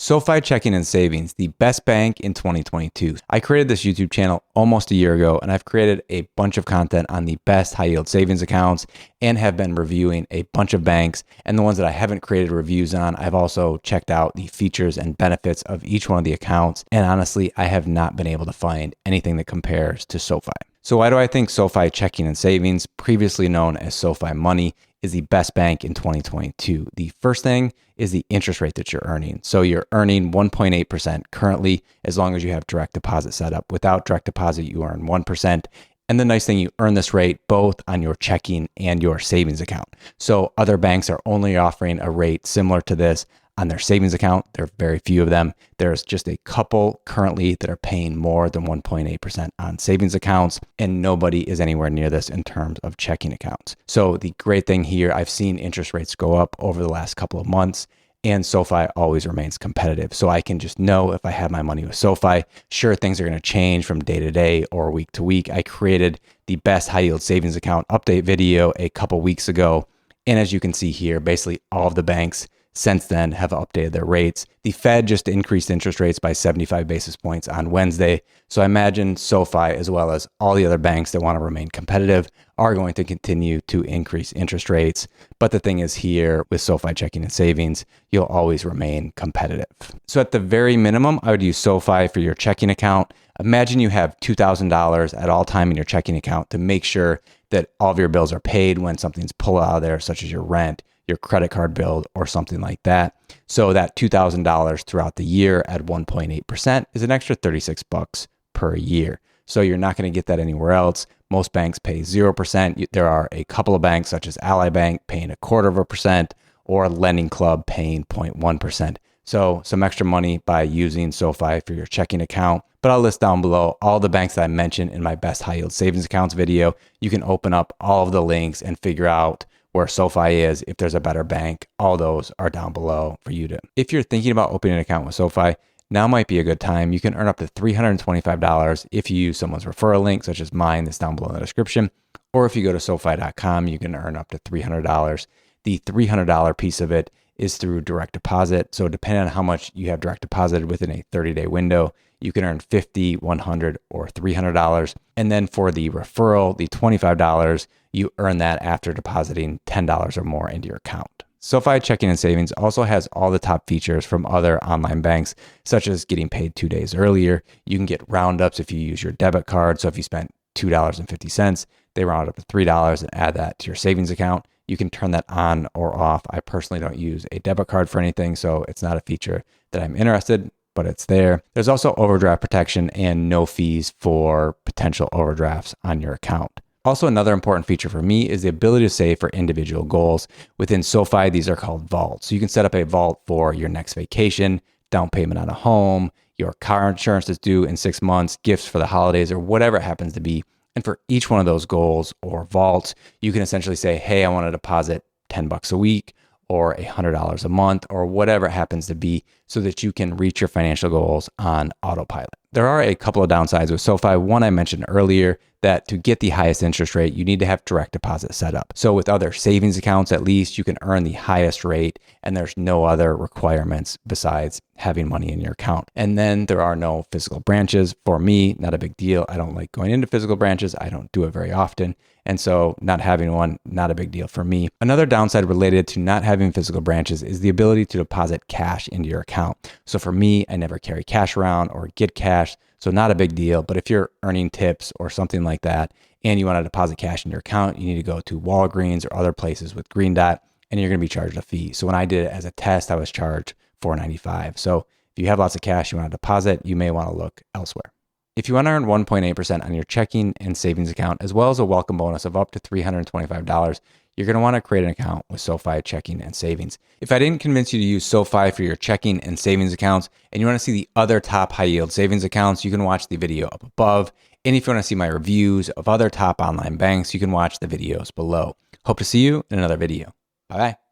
SoFi Checking and Savings, the best bank in 2022. I created this YouTube channel almost a year ago, and I've created a bunch of content on the best high yield savings accounts and have been reviewing a bunch of banks. And the ones that I haven't created reviews on, I've also checked out the features and benefits of each one of the accounts. And honestly, I have not been able to find anything that compares to SoFi. So why do I think SoFi Checking and Savings, previously known as SoFi Money, is the best bank in 2022? The first thing is the interest rate that you're earning. So you're earning 1.8% currently, as long as you have direct deposit set up. Without direct deposit, you earn 1%. And the nice thing, you earn this rate both on your checking and your savings account. So other banks are only offering a rate similar to this on their savings account. There are very few of them. There's just a couple currently that are paying more than 1.8% on savings accounts, and nobody is anywhere near this in terms of checking accounts. So the great thing here, I've seen interest rates go up over the last couple of months, and SoFi always remains competitive. So I can just know if I have my money with SoFi, sure, things are going to change from day to day or week to week. I created the best high yield savings account update video a couple weeks ago. And as you can see here, basically all of the banks since then have updated their rates. The Fed just increased interest rates by 75 basis points on Wednesday. So I imagine SoFi, as well as all the other banks that want to remain competitive, are going to continue to increase interest rates. But the thing is, here with SoFi Checking and Savings, you'll always remain competitive. So at the very minimum, I would use SoFi for your checking account. Imagine you have $2,000 at all time in your checking account to make sure that all of your bills are paid when something's pulled out of there, such as your rent, your credit card bill, or something like that. So that $2,000 throughout the year at 1.8% is an extra $36 per year. So you're not going to get that anywhere else. Most banks pay 0%. There are a couple of banks such as Ally Bank paying 0.25% or Lending Club paying 0.1%. So some extra money by using SoFi for your checking account. But I'll list down below all the banks that I mentioned in my best high yield savings accounts video. You can open up all of the links and figure out where SoFi is. If there's a better bank, all those are down below for you to. If you're thinking about opening an account with SoFi, now might be a good time. You can earn up to $325 if you use someone's referral link, such as mine that's down below in the description. Or if you go to SoFi.com, you can earn up to $300. The $300 piece of it is through direct deposit. So depending on how much you have direct deposited within a 30-day window, you can earn $50, $100, or $300. And then for the referral, the $25, you earn that after depositing $10 or more into your account. SoFi Checking and Savings also has all the top features from other online banks, such as getting paid 2 days earlier. You can get roundups if you use your debit card. So if you spent $2.50, they round up to $3 and add that to your savings account. You can turn that on or off. I personally don't use a debit card for anything, so it's not a feature that I'm interested in, but it's there. There's also overdraft protection and no fees for potential overdrafts on your account. Also, another important feature for me is the ability to save for individual goals. Within SoFi, these are called vaults. So you can set up a vault for your next vacation, down payment on a home, your car insurance is due in 6 months, gifts for the holidays, or whatever it happens to be. And for each one of those goals or vaults, you can essentially say, hey, I want to deposit $10 a week or $100 a month or whatever it happens to be, so that you can reach your financial goals on autopilot. There are a couple of downsides with SoFi. One I mentioned earlier, that to get the highest interest rate, you need to have direct deposit set up. So with other savings accounts, at least you can earn the highest rate and there's no other requirements besides having money in your account. And then there are no physical branches. For me, not a big deal. I don't like going into physical branches. I don't do it very often. And so not having one, not a big deal for me. Another downside related to not having physical branches is the ability to deposit cash into your account. So for me, I never carry cash around or get cash. So not a big deal. But if you're earning tips or something like that, and you want to deposit cash in your account, you need to go to Walgreens or other places with Green Dot, and you're going to be charged a fee. So when I did it as a test, I was charged $4.95. So if you have lots of cash you want to deposit, you may want to look elsewhere. If you want to earn 1.8% on your checking and savings account, as well as a welcome bonus of up to $325, you're going to want to create an account with SoFi Checking and Savings. If I didn't convince you to use SoFi for your checking and savings accounts, and you want to see the other top high yield savings accounts, you can watch the video up above. And if you want to see my reviews of other top online banks, you can watch the videos below. Hope to see you in another video. Bye-bye.